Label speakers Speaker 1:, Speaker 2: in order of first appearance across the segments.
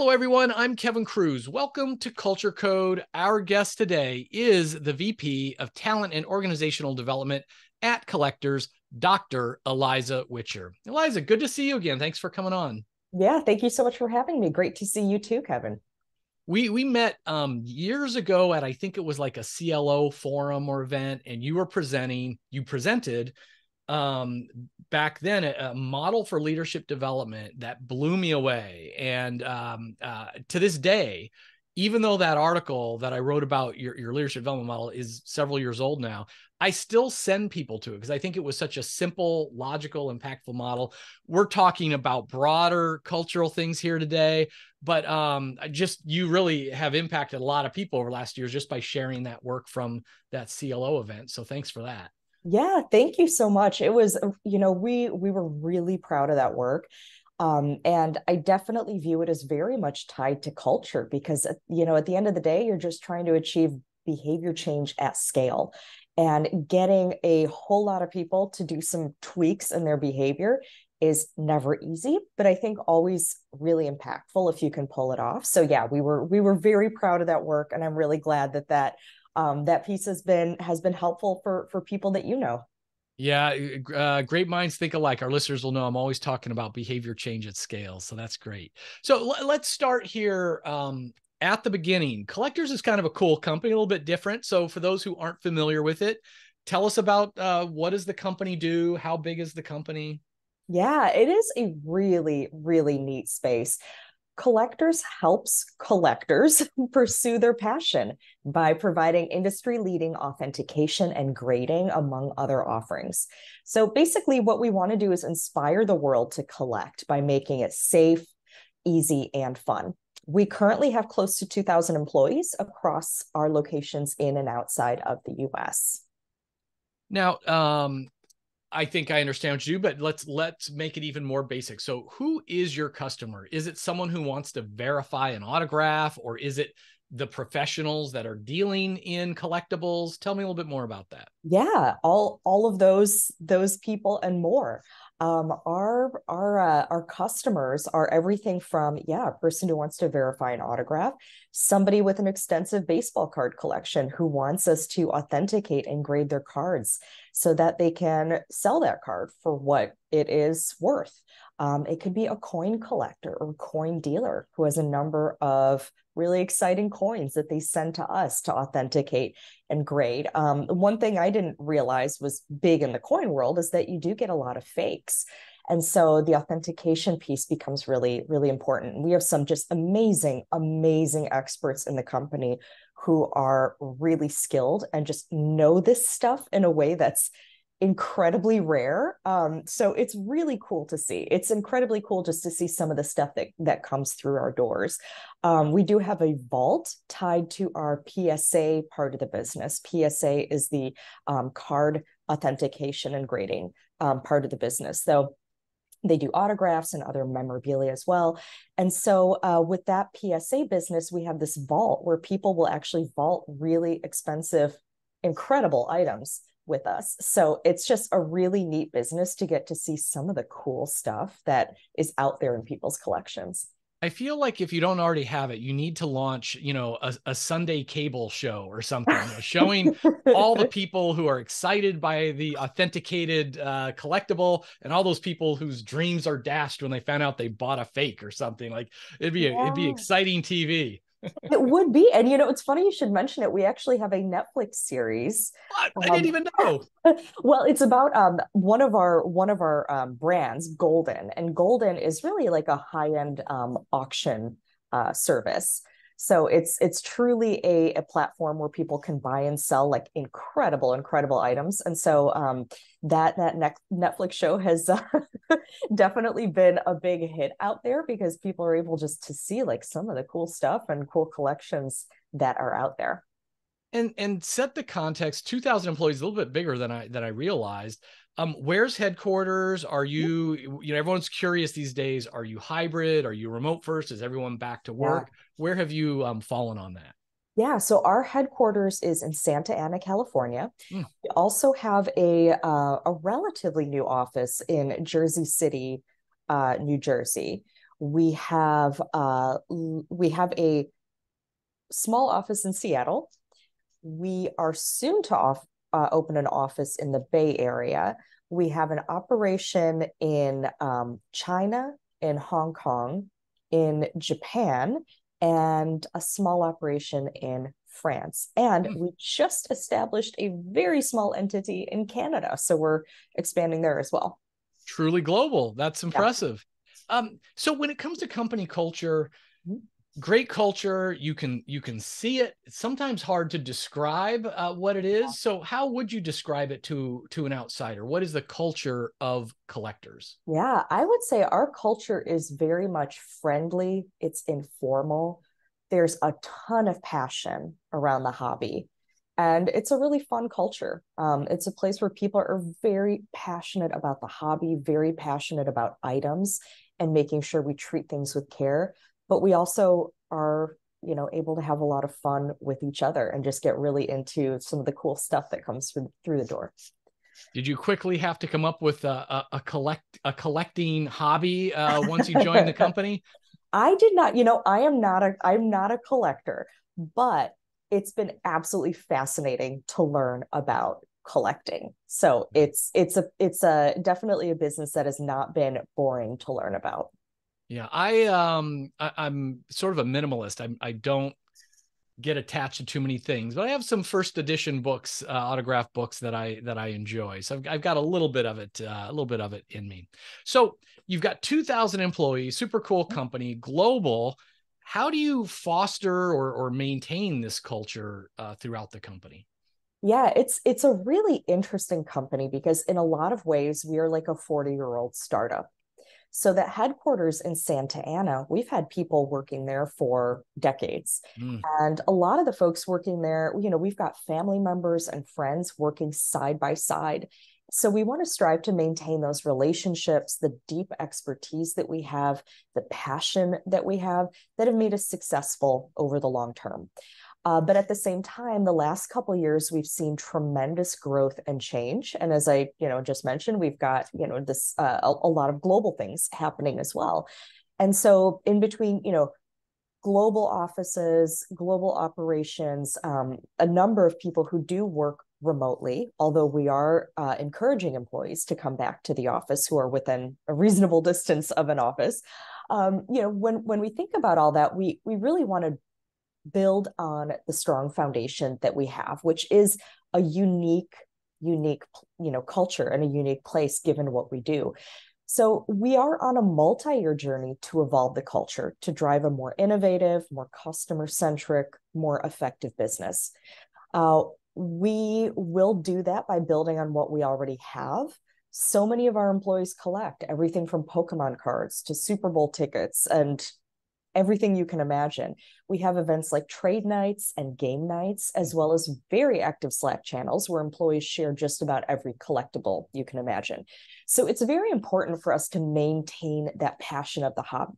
Speaker 1: Hello, everyone. I'm Kevin Cruz. Welcome to Culture Code. Our guest today is the VP of Talent and Organizational Development at Collectors, Dr. Eliza Wicher. Eliza, good to see you again. Thanks for coming on.
Speaker 2: Yeah, thank you so much for having me. Great to see you too, Kevin.
Speaker 1: We met years ago at, I think it was like a CLO forum or event, and you presented um, back then a model for leadership development that blew me away. And to this day, even though that article that I wrote about your leadership development model is several years old now, I still send people to it because I think it was such a simple, logical, impactful model. We're talking about broader cultural things here today, but just you really have impacted a lot of people over the last years just by sharing that work from that CLO event. So thanks for that.
Speaker 2: Yeah, thank you so much. It was, we were really proud of that work. And I definitely view it as very much tied to culture because, at the end of the day, you're just trying to achieve behavior change at scale. And getting a whole lot of people to do some tweaks in their behavior is never easy, but I think always really impactful if you can pull it off. So yeah, we were very proud of that work, and I'm really glad that piece has been helpful for people that you know.
Speaker 1: Yeah, great minds think alike. Our listeners will know I'm always talking about behavior change at scale. So that's great. So let's start here at the beginning. Collectors is kind of a cool company, a little bit different. So for those who aren't familiar with it, tell us about what does the company do? How big is the company?
Speaker 2: Yeah, it is a really, really neat space. Collectors helps collectors pursue their passion by providing industry leading authentication and grading, among other offerings. So basically, what we want to do is inspire the world to collect by making it safe, easy, and fun. We currently have close to 2,000 employees across our locations in and outside of the US.
Speaker 1: Now, I think I understand what you do, but let's make it even more basic. So who is your customer? Is it someone who wants to verify an autograph, or is it the professionals that are dealing in collectibles? Tell me a little bit more about that.
Speaker 2: Yeah, all of those people and more. Our customers are everything from, yeah, a person who wants to verify an autograph, somebody with an extensive baseball card collection who wants us to authenticate and grade their cards so that they can sell that card for what it is worth. It could be a coin collector or coin dealer who has a number of really exciting coins that they send to us to authenticate and grade. One thing I didn't realize was big in the coin world is that you do get a lot of fakes. And so the authentication piece becomes really, really important. We have some just amazing, amazing experts in the company who are really skilled and just know this stuff in a way that's incredibly rare. So it's really cool to see. It's incredibly cool just to see some of the stuff that comes through our doors. We do have a vault tied to our PSA part of the business. PSA is the card authentication and grading part of the business. So they do autographs and other memorabilia as well. And so with that PSA business, we have this vault where people will actually vault really expensive, incredible items with us. So it's just a really neat business to get to see some of the cool stuff that is out there in people's collections.
Speaker 1: I feel like if you don't already have it, you need to launch, a Sunday cable show or something, showing all the people who are excited by the authenticated collectible and all those people whose dreams are dashed when they found out they bought a fake or something. Like it'd be
Speaker 2: Yeah.
Speaker 1: exciting TV.
Speaker 2: It would be. And it's funny you should mention it. We actually have a Netflix series.
Speaker 1: What? I didn't even know.
Speaker 2: Well, it's about one of our brands, Golden, and Golden is really like a high-end auction service. So it's truly a platform where people can buy and sell like incredible items. And so that Netflix show has definitely been a big hit out there because people are able just to see like some of the cool stuff and cool collections that are out there.
Speaker 1: And set the context. 2,000 employees, a little bit bigger than I realized. Where's headquarters? Are you everyone's curious these days. Are you hybrid? Are you remote first? Is everyone back to
Speaker 2: Yeah.
Speaker 1: work? Where have you fallen on that?
Speaker 2: Yeah, so our headquarters is in Santa Ana, California.
Speaker 1: Mm.
Speaker 2: We also have a relatively new office in Jersey City, New Jersey. We have a small office in Seattle. We are soon to open an office in the Bay Area. We have an operation in China, in Hong Kong, in Japan, and a small operation in France. And we just established a very small entity in Canada. So we're expanding there as well.
Speaker 1: Truly global. That's
Speaker 2: Yeah.
Speaker 1: impressive. So when it comes to company culture,
Speaker 2: Mhm.
Speaker 1: great culture, you can see it. It's sometimes hard to describe what it is. So how would you describe it to an outsider? What is the culture of collectors?
Speaker 2: Yeah, I would say our culture is very much friendly. It's informal. There's a ton of passion around the hobby. And it's a really fun culture. It's a place where people are very passionate about the hobby, very passionate about items and making sure we treat things with care. But we also are, able to have a lot of fun with each other and just get really into some of the cool stuff that comes through the door.
Speaker 1: Did you quickly have to come up with a collecting hobby once you joined the company?
Speaker 2: I did not, I'm not a collector, but it's been absolutely fascinating to learn about collecting. So it's a definitely a business that has not been boring to learn about.
Speaker 1: Yeah, I'm sort of a minimalist. I don't get attached to too many things, but I have some first edition books, autograph books that I enjoy. So I've got a little bit of it, in me. So you've got 2,000 employees, super cool company, global. How do you foster or maintain this culture throughout the company?
Speaker 2: Yeah, it's a really interesting company because in a lot of ways we are like a 40-year-old startup. So that headquarters in Santa Ana, we've had people working there for decades.
Speaker 1: Mm.
Speaker 2: And a lot of the folks working there, we've got family members and friends working side by side. So we want to strive to maintain those relationships, the deep expertise that we have, the passion that we have that have made us successful over the long term. But at the same time, the last couple of years, we've seen tremendous growth and change. And as I, just mentioned, we've got, this a lot of global things happening as well. And so in between, global offices, global operations, a number of people who do work remotely, although we are encouraging employees to come back to the office who are within a reasonable distance of an office. When we think about all that, we really want to build on the strong foundation that we have, which is a unique culture and a unique place given what we do. So we are on a multi-year journey to evolve the culture to drive a more innovative, more customer-centric, more effective business. We will do that by building on what we already have. So many of our employees collect everything from Pokemon cards to Super Bowl tickets and everything you can imagine. We have events like trade nights and game nights, as well as very active Slack channels where employees share just about every collectible you can imagine. So it's very important for us to maintain that passion of the hobby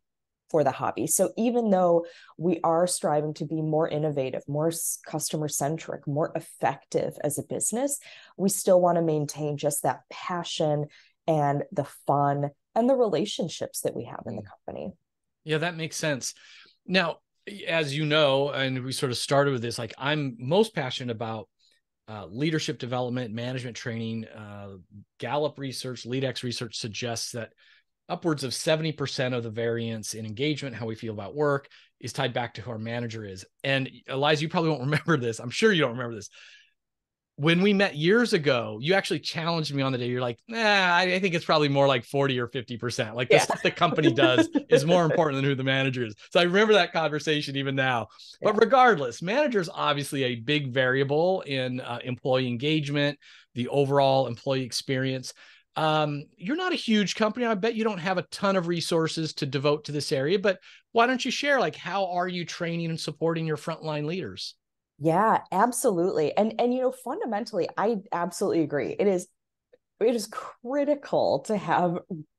Speaker 2: for the hobby. So even though we are striving to be more innovative, more customer centric, more effective as a business, we still want to maintain just that passion and the fun and the relationships that we have in the company.
Speaker 1: Yeah, that makes sense. Now, as you know, and we sort of started with this, like I'm most passionate about leadership development, management training. Gallup research, LeadX research suggests that upwards of 70% of the variance in engagement, how we feel about work, is tied back to who our manager is. And Eliza, you probably won't remember this. I'm sure you don't remember this. When we met years ago, you actually challenged me on the day. You're like, I think it's probably more like 40 or 50%. Like the stuff the company does is more important than who the manager is. So I remember that conversation even now. But regardless, manager's obviously a big variable in employee engagement, the overall employee experience. You're not a huge company. I bet you don't have a ton of resources to devote to this area, but why don't you share, like, how are you training and supporting your frontline leaders?
Speaker 2: Yeah, absolutely. And fundamentally, I absolutely agree. It is critical to have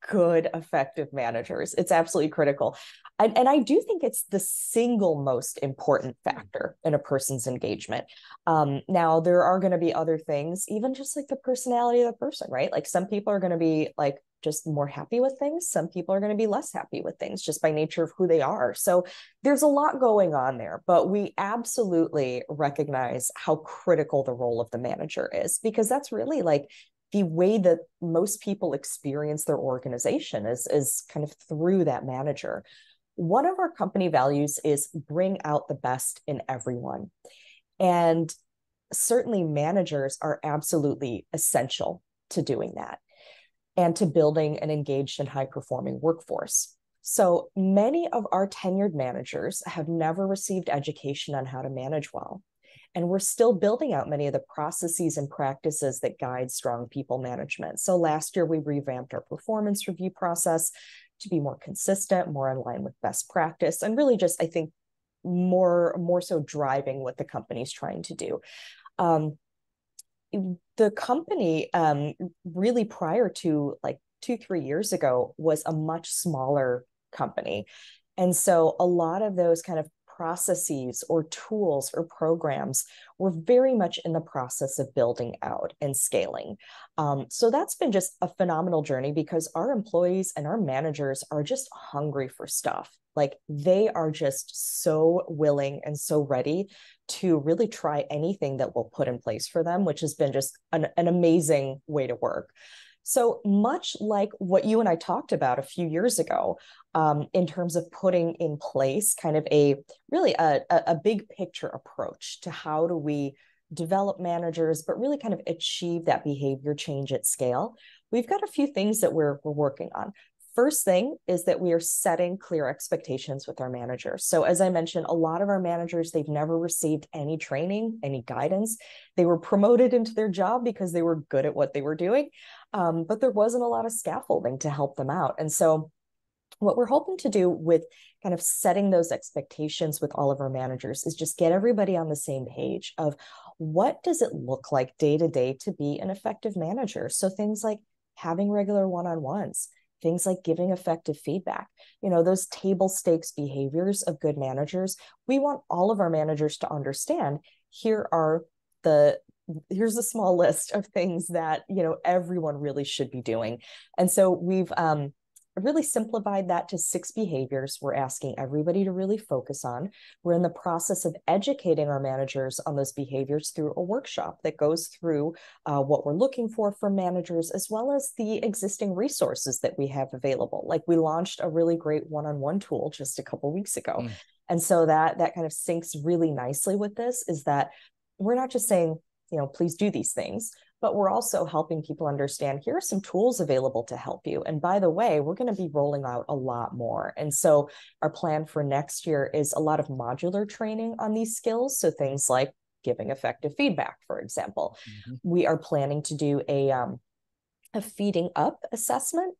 Speaker 2: good, effective managers. It's absolutely critical. And I do think it's the single most important factor in a person's engagement. Now, there are going to be other things, even just like the personality of the person, right? Like some people are going to be like just more happy with things. Some people are going to be less happy with things just by nature of who they are. So there's a lot going on there, but we absolutely recognize how critical the role of the manager is, because that's really like the way that most people experience their organization is kind of through that manager. One of our company values is bring out the best in everyone. And certainly managers are absolutely essential to doing that and to building an engaged and high performing workforce. So many of our tenured managers have never received education on how to manage well. And we're still building out many of the processes and practices that guide strong people management. So last year, we revamped our performance review process to be more consistent, more in line with best practice, and really just, I think, more so driving what the company's trying to do. The company really prior to like 2-3 years ago was a much smaller company. And so a lot of those kind of processes or tools or programs were very much in the process of building out and scaling. So that's been just a phenomenal journey, because our employees and our managers are just hungry for stuff. Like they are just so willing and so ready to really try anything that we'll put in place for them, which has been just an amazing way to work. So much like what you and I talked about a few years ago, in terms of putting in place kind of a big picture approach to how do we develop managers, but really kind of achieve that behavior change at scale. We've got a few things that we're working on. First thing is that we are setting clear expectations with our managers. So as I mentioned, a lot of our managers, they've never received any training, any guidance. They were promoted into their job because they were good at what they were doing, but there wasn't a lot of scaffolding to help them out. And so what we're hoping to do with kind of setting those expectations with all of our managers is just get everybody on the same page of what does it look like day to day to be an effective manager. So things like having regular one-on-ones, things like giving effective feedback, those table stakes behaviors of good managers. We want all of our managers to understand, here's a small list of things that, everyone really should be doing. And so we've really simplified that to 6 behaviors we're asking everybody to really focus on. We're in the process of educating our managers on those behaviors through a workshop that goes through what we're looking for from managers, as well as the existing resources that we have available. Like we launched a really great one-on-one tool just a couple of weeks ago. And so that kind of syncs really nicely with this, is that we're not just saying, please do these things, but we're also helping people understand, here are some tools available to help you. And by the way, we're going to be rolling out a lot more. And so our plan for next year is a lot of modular training on these skills. So things like giving effective feedback, for example. We are planning to do a feeding up assessment.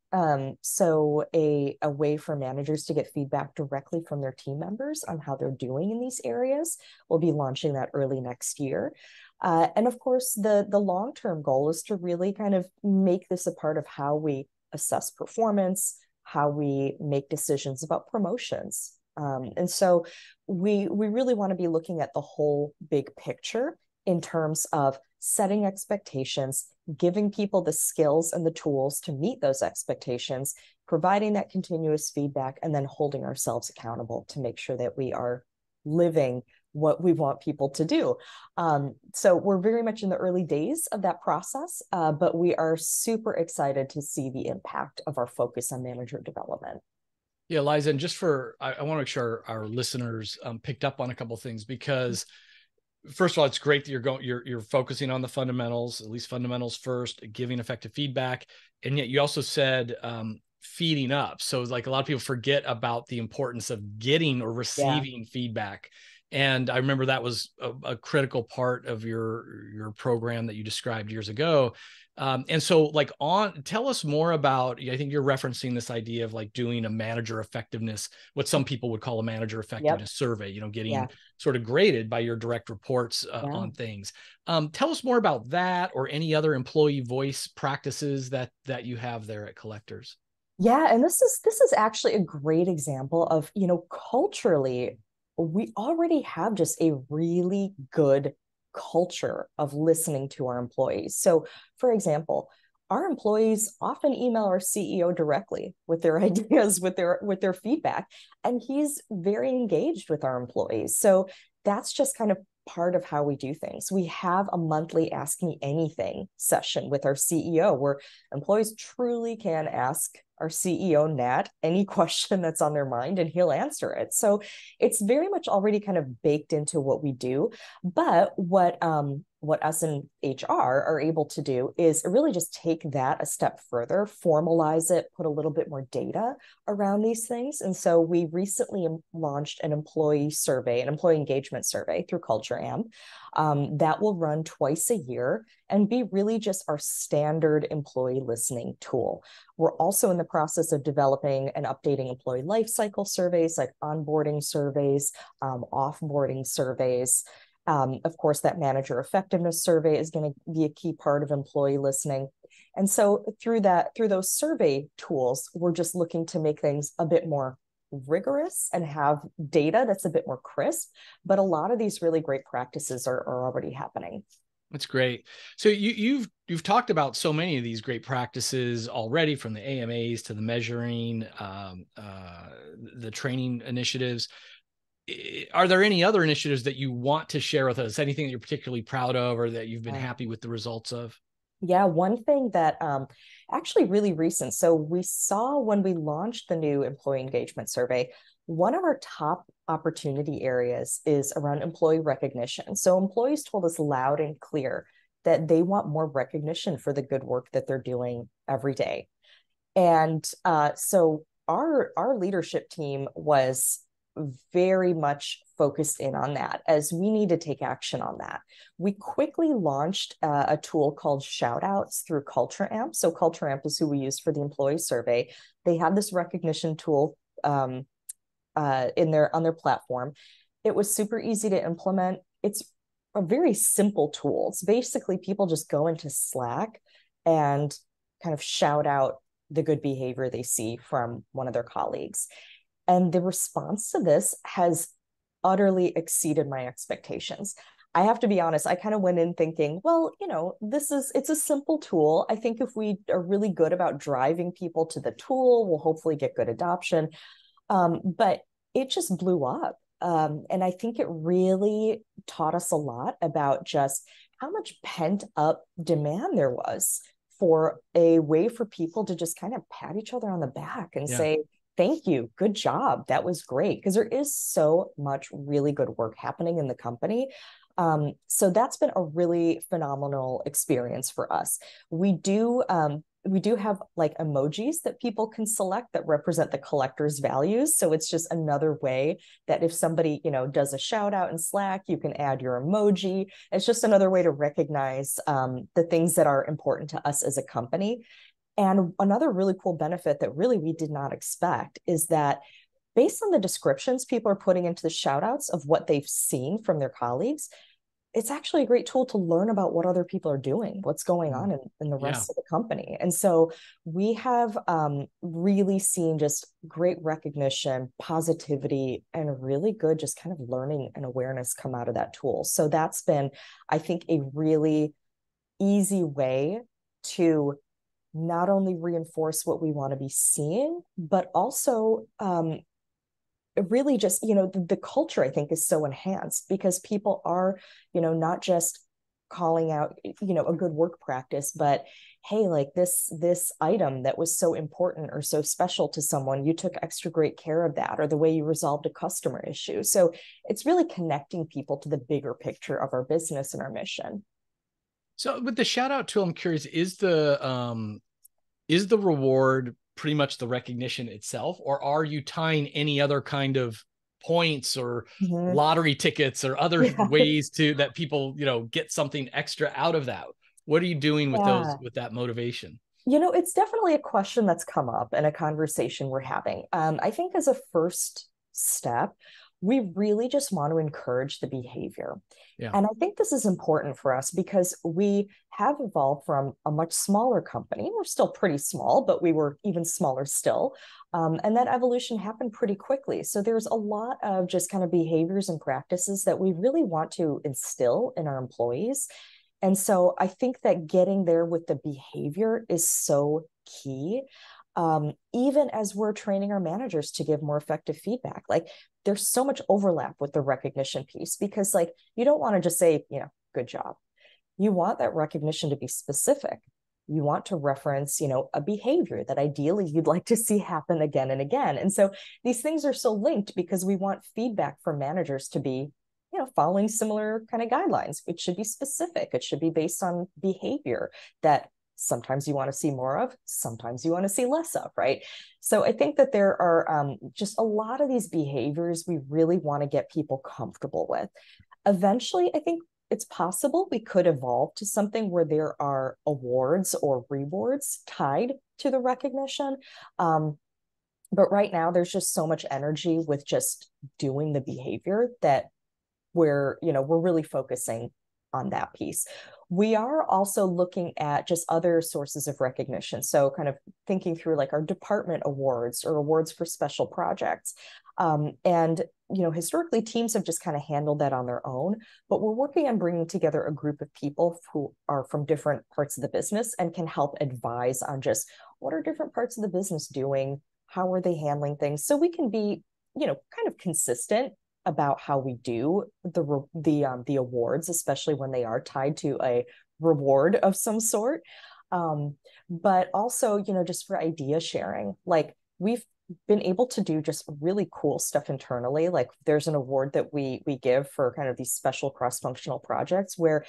Speaker 2: So a way for managers to get feedback directly from their team members on how they're doing in these areas. We'll be launching that early next year. And of course, the long-term goal is to really kind of make this a part of how we assess performance, how we make decisions about promotions. And so we really want to be looking at the whole big picture in terms of setting expectations, giving people the skills and the tools to meet those expectations, providing that continuous feedback, and then holding ourselves accountable to make sure that we are living what we want people to do. So we're very much in the early days of that process, but we are super excited to see the impact of our focus on manager development.
Speaker 1: Yeah, Eliza, and just I want to make sure our listeners picked up on a couple of things, because first of all, it's great that you're focusing on the fundamentals, at least fundamentals first, giving effective feedback. And yet you also said feeding up. So like a lot of people forget about the importance of getting or receiving feedback. And I remember that was a critical part of your program that you described years ago. And so tell us more about, I think you're referencing this idea of like doing a manager effectiveness, what some people would call a manager effectiveness survey, getting sort of graded by your direct reports on things. Tell us more about that, or any other employee voice practices that you have there at Collectors.
Speaker 2: Yeah, and this is actually a great example of, culturally, we already have just a really good culture of listening to our employees. So, for example, our employees often email our CEO directly with their ideas, with their feedback, and he's very engaged with our employees. So that's just kind of part of how we do things. We have a monthly Ask Me Anything session with our CEO where employees truly can ask our CEO, Nat, any question that's on their mind and he'll answer it. So it's very much already kind of baked into what we do. But what us in HR are able to do is really just take that a step further, formalize it, put a little bit more data around these things. And so we recently launched an employee survey, an employee engagement survey through Culture Amp that will run twice a year and be really just our standard employee listening tool. We're also in the process of developing and updating employee life cycle surveys like onboarding surveys, offboarding surveys. Of course, that manager effectiveness survey is going to be a key part of employee listening. And so through those survey tools, we're just looking to make things a bit more rigorous and have data that's a bit more crisp. But a lot of these really great practices are already happening.
Speaker 1: That's great. So you've talked about so many of these great practices already, from the AMAs to the measuring, the training initiatives. Are there any other initiatives that you want to share with us? Anything that you're particularly proud of or that you've been happy with the results of?
Speaker 2: Yeah, one thing that actually really recent. So we saw when we launched the new employee engagement survey, one of our top opportunity areas is around employee recognition. So employees told us loud and clear that they want more recognition for the good work that they're doing every day. And so our leadership team was very much focused in on that as we need to take action on that. We quickly launched a tool called Shoutouts through Culture Amp. So Culture Amp is who we use for the employee survey. They had this recognition tool on their platform. It was super easy to implement. It's a very simple tool. It's basically people just go into Slack and kind of shout out the good behavior they see from one of their colleagues. And the response to this has utterly exceeded my expectations. I have to be honest, I kind of went in thinking, well, it's a simple tool. I think if we are really good about driving people to the tool, we'll hopefully get good adoption. But it just blew up. And I think it really taught us a lot about just how much pent up demand there was for a way for people to just kind of pat each other on the back and say, thank you, good job, that was great. Because there is so much really good work happening in the company. So that's been a really phenomenal experience for us. We do have like emojis that people can select that represent the collector's values. So it's just another way that if somebody, does a shout out in Slack, you can add your emoji. It's just another way to recognize the things that are important to us as a company. And another really cool benefit that really we did not expect is that based on the descriptions people are putting into the shout outs of what they've seen from their colleagues, it's actually a great tool to learn about what other people are doing, what's going on in the rest of the company. And so we have really seen just great recognition, positivity, and really good just kind of learning and awareness come out of that tool. So that's been, I think, a really easy way to not only reinforce what we want to be seeing, but also really just, the culture, I think, is so enhanced because people are, not just calling out, a good work practice, but hey, like this item that was so important or so special to someone, you took extra great care of that, or the way you resolved a customer issue. So it's really connecting people to the bigger picture of our business and our mission.
Speaker 1: So with the shout out tool, I'm curious, is the reward pretty much the recognition itself, or are you tying any other kind of points or lottery tickets or other ways that people, get something extra out of that? What are you doing with with that motivation?
Speaker 2: It's definitely a question that's come up and a conversation we're having. I think as a first step, we really just want to encourage the behavior. And I think this is important for us because we have evolved from a much smaller company. We're still pretty small, but we were even smaller still. And that evolution happened pretty quickly. So there's a lot of just kind of behaviors and practices that we really want to instill in our employees. And so I think that getting there with the behavior is so key. Even as we're training our managers to give more effective feedback, like there's so much overlap with the recognition piece, because like you don't want to just say, good job. You want that recognition to be specific. You want to reference, a behavior that ideally you'd like to see happen again and again. And so these things are so linked because we want feedback from managers to be, following similar kind of guidelines. It should be specific. It should be based on behavior that sometimes you want to see more of, sometimes you want to see less of, right? So I think that there are just a lot of these behaviors we really want to get people comfortable with. Eventually, I think it's possible we could evolve to something where there are awards or rewards tied to the recognition. But right now, there's just so much energy with just doing the behavior that we're really focusing on that piece. We are also looking at just other sources of recognition. So kind of thinking through like our department awards or awards for special projects. And historically teams have just kind of handled that on their own, but we're working on bringing together a group of people who are from different parts of the business and can help advise on just what are different parts of the business doing, how are they handling things, so we can be, kind of consistent about how we do the awards, especially when they are tied to a reward of some sort. But also, just for idea sharing, like we've been able to do just really cool stuff internally. Like there's an award that we give for kind of these special cross-functional projects where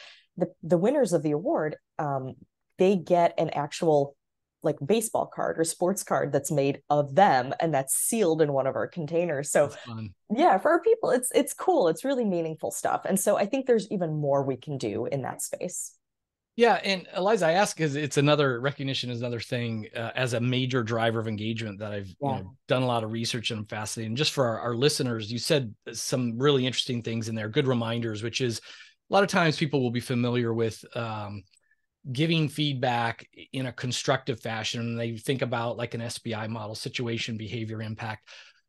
Speaker 2: the winners of the award, they get an actual like baseball card or sports card that's made of them and that's sealed in one of our containers. So yeah, for our people, it's cool. It's really meaningful stuff. And so I think there's even more we can do in that space.
Speaker 1: Yeah. And Eliza, I ask because it's another recognition is another thing as a major driver of engagement that I've done a lot of research and I'm fascinated. And just for our listeners, you said some really interesting things in there, good reminders, which is a lot of times people will be familiar with giving feedback in a constructive fashion. And they think about like an SBI model, situation, behavior, impact.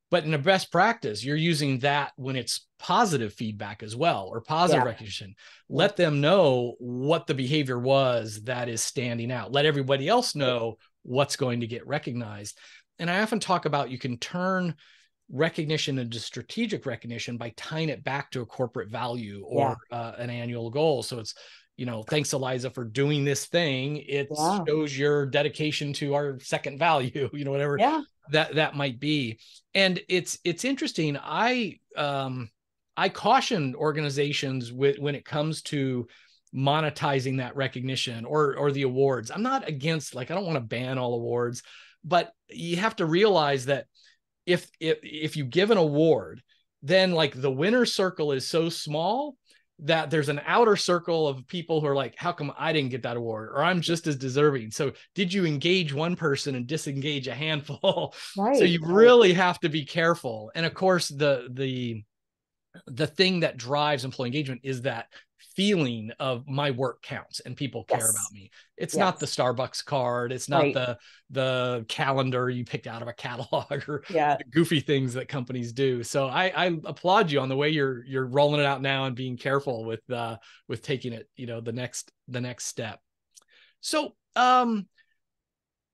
Speaker 1: But in a best practice, you're using that when it's positive feedback as well, or positive recognition. Let them know what the behavior was that is standing out. Let everybody else know what's going to get recognized. And I often talk about you can turn recognition into strategic recognition by tying it back to a corporate value or an annual goal. So it's, thanks, Eliza, for doing this thing. It shows your dedication to our second value, whatever that might be. And it's interesting. I caution organizations when it comes to monetizing that recognition or the awards. I'm not against, like, I don't want to ban all awards, but you have to realize that if you give an award, then like the winner circle is so small that there's an outer circle of people who are like, how come I didn't get that award? Or I'm just as deserving. So did you engage one person and disengage a handful? So you really have to be careful. And of course, the thing that drives employee engagement is that feeling of my work counts and people care about me. It's not the Starbucks card. It's not the calendar you picked out of a catalog or the goofy things that companies do. So I applaud you on the way you're rolling it out now and being careful with taking it, the next step. So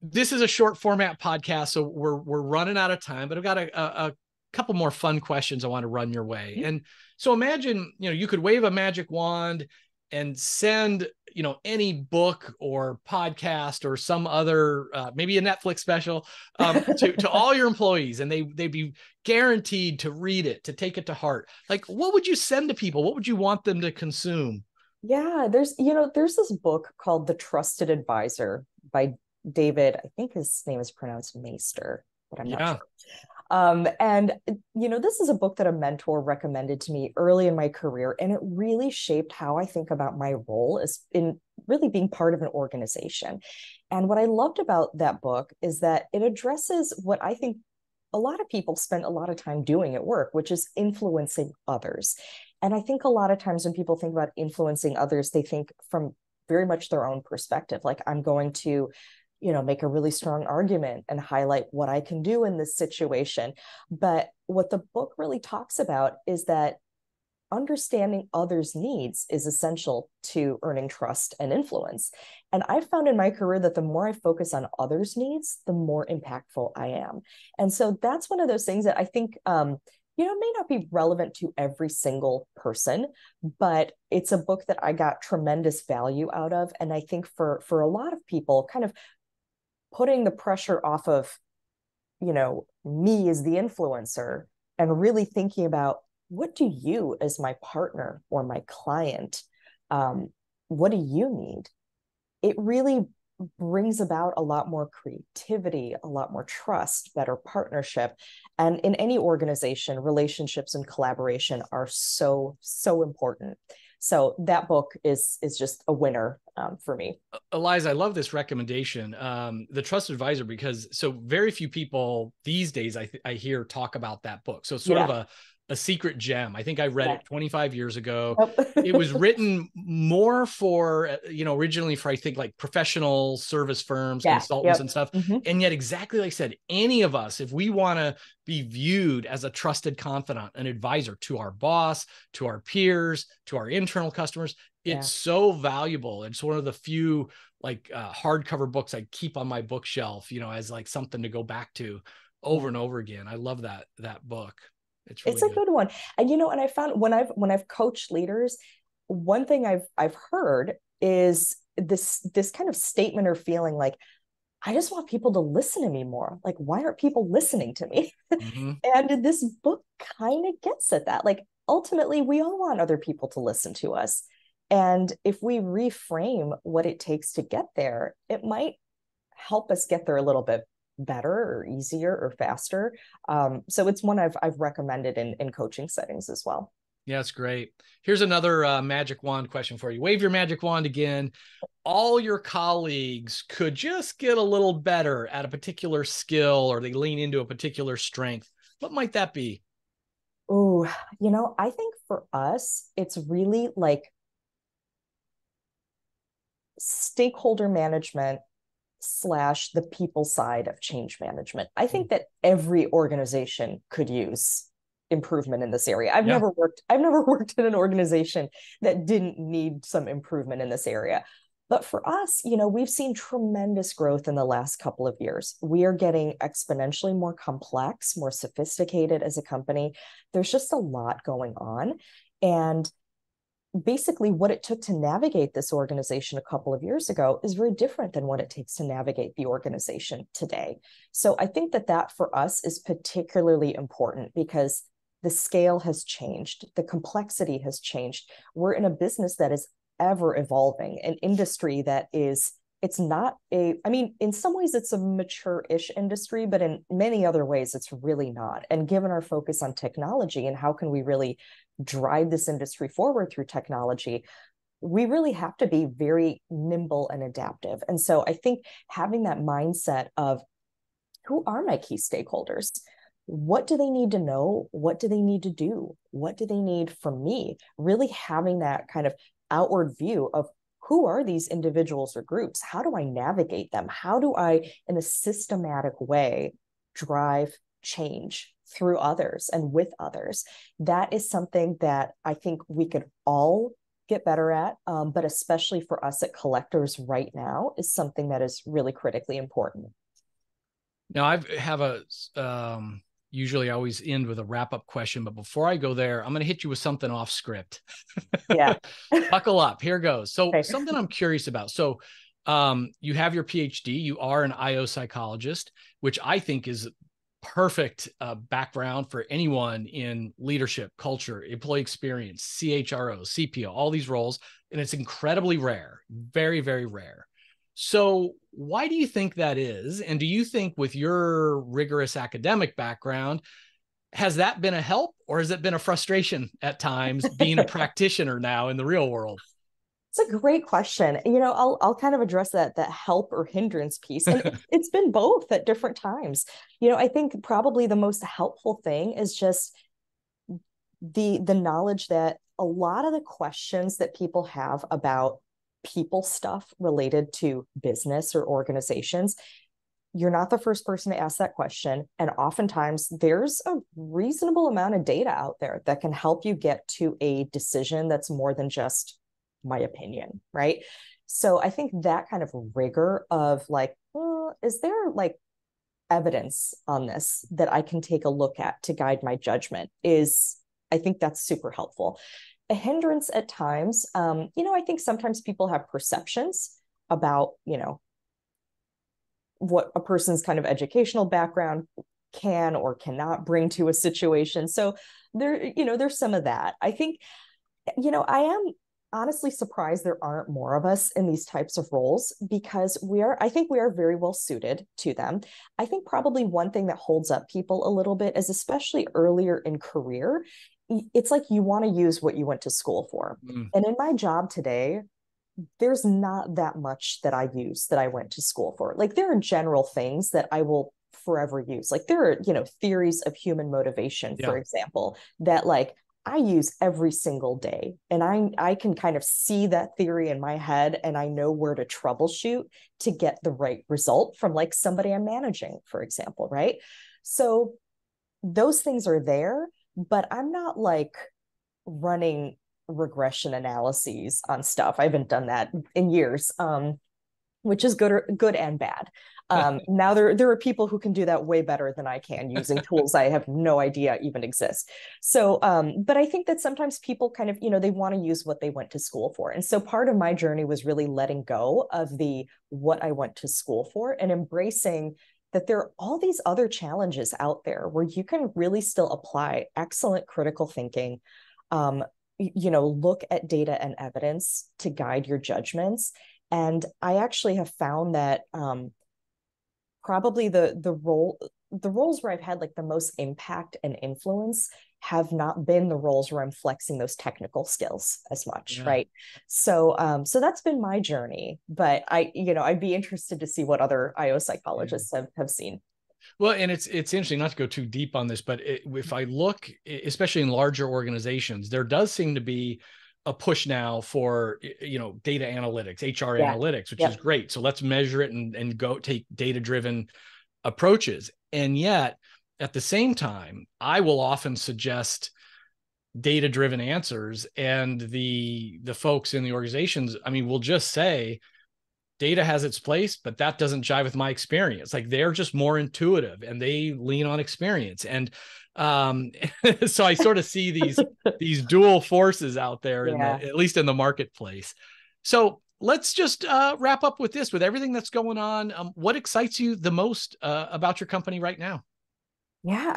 Speaker 1: this is a short format podcast, so we're running out of time, but I've got a couple more fun questions I want to run your way. And so imagine, you could wave a magic wand and send, any book or podcast or some other, maybe a Netflix special to all your employees, and they'd be guaranteed to read it, to take it to heart. Like, what would you send to people? What would you want them to consume?
Speaker 2: Yeah, there's this book called The Trusted Advisor by David, I think his name is pronounced Meister, but I'm not sure. And, this is a book that a mentor recommended to me early in my career, and it really shaped how I think about my role as in really being part of an organization. And what I loved about that book is that it addresses what I think a lot of people spend a lot of time doing at work, which is influencing others. And I think a lot of times when people think about influencing others, they think from very much their own perspective. Like, I'm going to make a really strong argument and highlight what I can do in this situation. But what the book really talks about is that understanding others' needs is essential to earning trust and influence. And I've found in my career that the more I focus on others' needs, the more impactful I am. And so that's one of those things that I think, may not be relevant to every single person, but it's a book that I got tremendous value out of. And I think for a lot of people, kind of putting the pressure off of, me as the influencer and really thinking about, what do you as my partner or my client, what do you need? It really brings about a lot more creativity, a lot more trust, better partnership. And in any organization, relationships and collaboration are so, so important. So that book is just a winner for me.
Speaker 1: Eliza, I love this recommendation, the Trusted Advisor, because so very few people these days I hear talk about that book. So it's sort of a secret gem. I think I read it 25 years ago.
Speaker 2: Yep.
Speaker 1: It was written more for, originally for, I think, like professional service firms, consultants and stuff.
Speaker 2: Mm-hmm.
Speaker 1: And yet, exactly like I said, any of us, if we want to be viewed as a trusted confidant, an advisor to our boss, to our peers, to our internal customers, it's so valuable. It's one of the few hardcover books I keep on my bookshelf, as like something to go back to over and over again. I love that book. It's
Speaker 2: a good one. And and I found when I've coached leaders, one thing I've heard is this kind of statement or feeling like, I just want people to listen to me more. Like, why aren't people listening to me? Mm-hmm. And this book kind of gets at that. Like, ultimately, we all want other people to listen to us. And if we reframe what it takes to get there, it might help us get there a little bit better or easier or faster. So it's one I've recommended in coaching settings as well.
Speaker 1: Yeah, it's great. Here's another magic wand question for you. Wave your magic wand again. All your colleagues could just get a little better at a particular skill, or they lean into a particular strength. What might that be?
Speaker 2: Oh, I think for us, it's really like stakeholder management / the people side of change management. I think that every organization could use improvement in this area. I've never worked in an organization that didn't need some improvement in this area. But for us, we've seen tremendous growth in the last couple of years. We are getting exponentially more complex, more sophisticated as a company. There's just a lot going on. And basically what it took to navigate this organization a couple of years ago is very different than what it takes to navigate the organization today. So I think that for us is particularly important because the scale has changed, the complexity has changed. We're in a business that is ever evolving, an industry that is, it's not in some ways it's a mature-ish industry, but in many other ways it's really not. And given our focus on technology and how can we really drive this industry forward through technology, we really have to be very nimble and adaptive. And so I think having that mindset of, who are my key stakeholders? What do they need to know? What do they need to do? What do they need from me? Really having that kind of outward view of, who are these individuals or groups? How do I navigate them? How do I, in a systematic way, drive change through others and with others? That is something that I think we could all get better at, but especially for us at Collectors right now is something that is really critically important.
Speaker 1: Now I have a, usually I always end with a wrap-up question, but before I go there, I'm going to hit you with something off script.
Speaker 2: Yeah.
Speaker 1: Buckle up. Here goes. So something I'm curious about. So you have your PhD, you are an IO psychologist, which I think is perfect background for anyone in leadership, culture, employee experience, CHRO, CPO, all these roles. And it's incredibly rare, very, very rare. So why do you think that is? And do you think with your rigorous academic background, has that been a help or has it been a frustration at times being a practitioner now in the real world?
Speaker 2: It's a great question. I'll kind of address that help or hindrance piece. And it's been both at different times. I think probably the most helpful thing is just the knowledge that a lot of the questions that people have about people stuff related to business or organizations, you're not the first person to ask that question. And oftentimes there's a reasonable amount of data out there that can help you get to a decision that's more than just my opinion, right? So I think that kind of rigor of like, is there like evidence on this that I can take a look at to guide my judgment is, I think that's super helpful. A hindrance at times, I think sometimes people have perceptions about, what a person's kind of educational background can or cannot bring to a situation. So there's some of that. I think, I am honestly surprised there aren't more of us in these types of roles because I think we are very well suited to them. I think probably one thing that holds up people a little bit is, especially earlier in career, it's like you want to use what you went to school for. And in my job today, there's not that much that I use that I went to school for. Like there are general things that I will forever use. Like there are, theories of human motivation, for example, that like I use every single day. And I can kind of see that theory in my head and I know where to troubleshoot to get the right result from like somebody I'm managing, for example, right? So those things are there, but I'm not like running regression analyses on stuff. I haven't done that in years, which is good and bad. Now there are people who can do that way better than I can using tools I have no idea even exist. So, but I think that sometimes people kind of, they want to use what they went to school for. And so part of my journey was really letting go of what I went to school for and embracing that there are all these other challenges out there where you can really still apply excellent critical thinking, look at data and evidence to guide your judgments. And I actually have found that probably the roles where I've had like the most impact and influence have not been the roles where I'm flexing those technical skills as much, right? So that's been my journey. But I'd be interested to see what other IO psychologists have seen.
Speaker 1: Well, and it's interesting, not to go too deep on this, but if I look, especially in larger organizations, there does seem to be a push now for, data analytics, HR analytics, which is great. So let's measure it and go take data-driven approaches. And yet, at the same time, I will often suggest data-driven answers, and the folks in the organizations, will just say, data has its place, but that doesn't jive with my experience. Like they're just more intuitive and they lean on experience. And so I sort of see these dual forces out there, at least in the marketplace. So let's just wrap up with this, with everything that's going on. What excites you the most about your company right now?
Speaker 2: Yeah,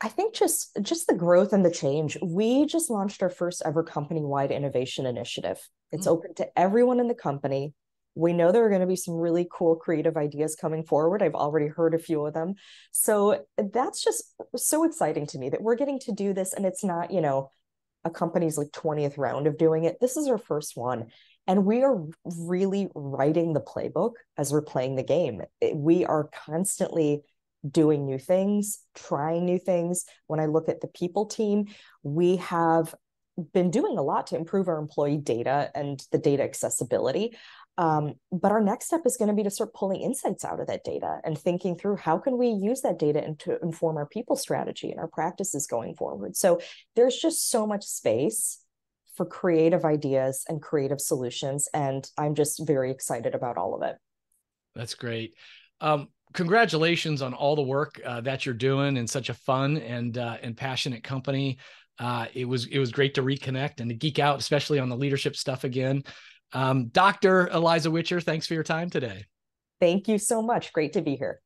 Speaker 2: I think just the growth and the change. We just launched our first ever company-wide innovation initiative. It's open to everyone in the company. We know there are going to be some really cool creative ideas coming forward. I've already heard a few of them. So that's just so exciting to me that we're getting to do this. And it's not, a company's like 20th round of doing it. This is our first one. And we are really writing the playbook as we're playing the game. We are constantly doing new things, trying new things. When I look at the people team, we have been doing a lot to improve our employee data and the data accessibility. But our next step is going to be to start pulling insights out of that data and thinking through how can we use that data and to inform our people strategy and our practices going forward. So there's just so much space for creative ideas and creative solutions. And I'm just very excited about all of it.
Speaker 1: That's great. Congratulations on all the work that you're doing in such a fun and passionate company. It was great to reconnect and to geek out, especially on the leadership stuff again. Dr. Eliza Wicher, thanks for your time today.
Speaker 2: Thank you so much. Great to be here.